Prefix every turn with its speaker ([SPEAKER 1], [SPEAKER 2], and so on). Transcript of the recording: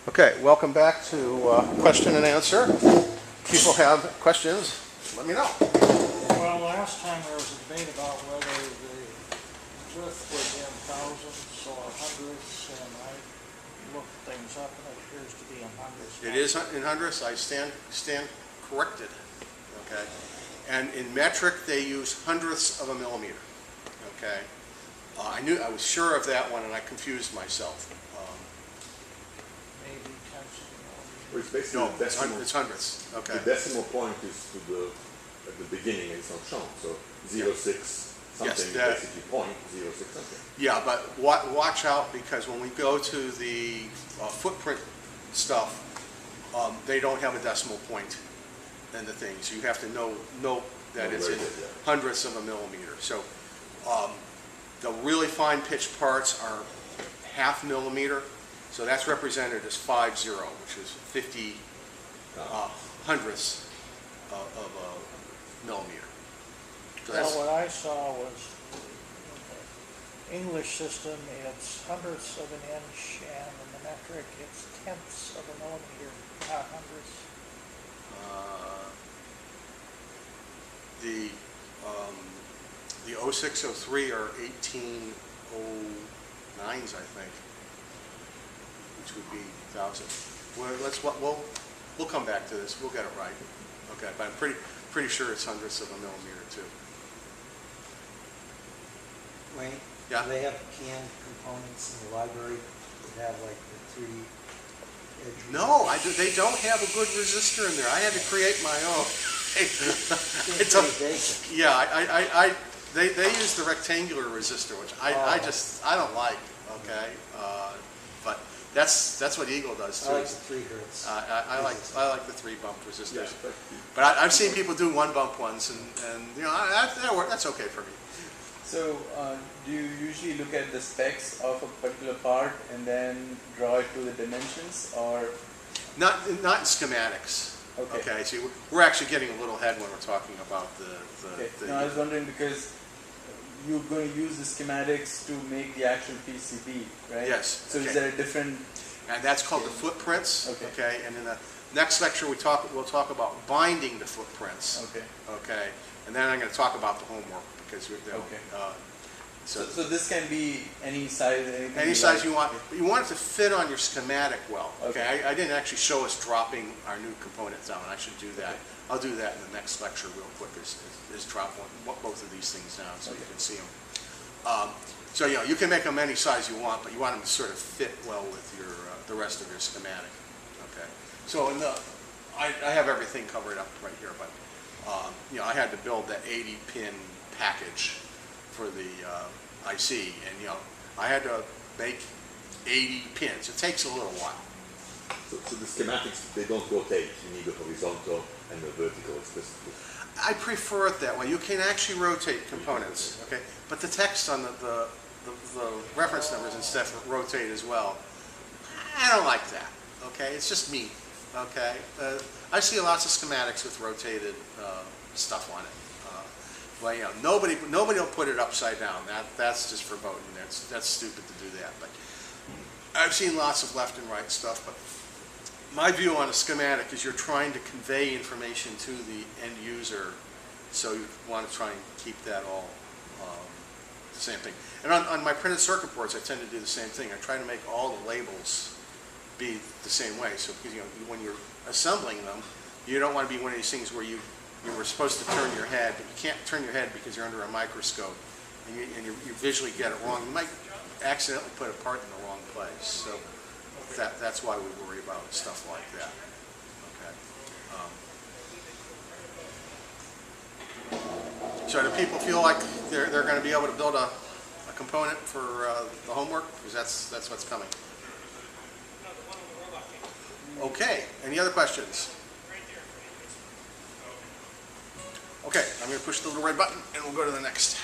[SPEAKER 1] Okay, welcome back to question and answer. People have questions, let me know.
[SPEAKER 2] Well, last time there was a debate about whether the width was in thousandths or hundredths, and I looked things up and it appears to be in hundredths.
[SPEAKER 1] It is in hundredths, I stand corrected, okay? And in metric, they use hundredths of a millimeter, okay? I was sure of that one and I confused myself.
[SPEAKER 2] Maybe tenths of a millimeter.
[SPEAKER 3] Well, it's basically
[SPEAKER 1] No,
[SPEAKER 3] the decimal,
[SPEAKER 1] it's hundredths, okay.
[SPEAKER 3] the decimal point is at the beginning, it's not shown. So 0.6 something
[SPEAKER 1] Yes,
[SPEAKER 3] is basically point 0.6 something.
[SPEAKER 1] Yeah, but watch out, because when we go to the footprint stuff, they don't have a decimal point in the things. You have to know that it's in hundredths of a millimeter. So the really fine pitched parts are half millimeter. So that's represented as 50, which is 50 hundredths of a millimeter. So
[SPEAKER 2] Well,
[SPEAKER 1] that's,
[SPEAKER 2] what I saw was in the English system, it's hundredths of an inch, and in the metric, it's tenths of a millimeter, not hundredths.
[SPEAKER 1] the 0603 are 1809s, I think, which would be 1,000. Well, we'll come back to this. We'll get it right. Okay, but I'm pretty sure it's hundredths of a millimeter too.
[SPEAKER 4] Wayne?
[SPEAKER 1] Yeah?
[SPEAKER 4] Do they have canned components in the library that have like the 3 edge?
[SPEAKER 1] No, they don't have a good resistor in there. I had to create my own.
[SPEAKER 4] It's pretty basic.
[SPEAKER 1] Yeah, they use the rectangular resistor, which I don't like. Okay, but that's what Eagle does too.
[SPEAKER 4] I like the 3 hertz.
[SPEAKER 1] I like the 3 bump resistors.
[SPEAKER 3] Yeah,
[SPEAKER 1] But I've seen people do 1 bump ones, and you know that's okay for me.
[SPEAKER 5] So, do you usually look at the specs of a particular part and then draw it to the dimensions, or?
[SPEAKER 1] Not in schematics.
[SPEAKER 5] Okay.
[SPEAKER 1] See, we're actually getting a little ahead when we're talking about
[SPEAKER 5] Okay. No, I was wondering because you're going to use the schematics to make the actual PCB, right?
[SPEAKER 1] Yes.
[SPEAKER 5] So
[SPEAKER 1] Okay.
[SPEAKER 5] is there a different?
[SPEAKER 1] And that's called the footprints.
[SPEAKER 5] Okay.
[SPEAKER 1] And in the next lecture, we'll talk about binding the footprints.
[SPEAKER 5] Okay.
[SPEAKER 1] Okay. And then I'm going to talk about the homework because
[SPEAKER 5] Okay.
[SPEAKER 1] so
[SPEAKER 5] So this can be any size, anything
[SPEAKER 1] any
[SPEAKER 5] you
[SPEAKER 1] size
[SPEAKER 5] like.
[SPEAKER 1] you want, but you want it to fit on your schematic well. Okay.
[SPEAKER 5] Okay.
[SPEAKER 1] I didn't actually show us dropping our new components down. I should do that.
[SPEAKER 5] Okay.
[SPEAKER 1] I'll do that in the next lecture real quick. Is drop both of these things down so you
[SPEAKER 5] Okay.
[SPEAKER 1] can see them. So you can make them any size you want, but you want them to sort of fit well with your the rest of your schematic. Okay. So I have everything covered up right here, but I had to build that 80-pin package for the IC, and I had to make 80 pins. It takes a little while.
[SPEAKER 3] So the schematics, they don't rotate. You need a horizontal and a vertical explicitly.
[SPEAKER 1] I prefer it that way. You can actually rotate components, okay? But the text on the reference numbers and stuff rotate as well. I don't like that, okay? It's just me, okay? I see lots of schematics with rotated stuff on it. Well, nobody will put it upside down. That's just verboten. That's stupid to do that. But I've seen lots of left and right stuff. But my view on a schematic is you're trying to convey information to the end user, so you want to try and keep that all the same thing. And on my printed circuit boards, I tend to do the same thing. I try to make all the labels be the same way. So because when you're assembling them, you don't want to be one of these things where you were supposed to turn your head, but you can't turn your head because you're under a microscope, and you visually get it wrong. You might accidentally put a part in the wrong place. So that's why we worry about stuff like that. Okay. So do people feel like they're going to be able to build a component for the homework? Because that's what's coming. Okay. Any other questions? Okay, I'm going to push the little red button and we'll go to the next.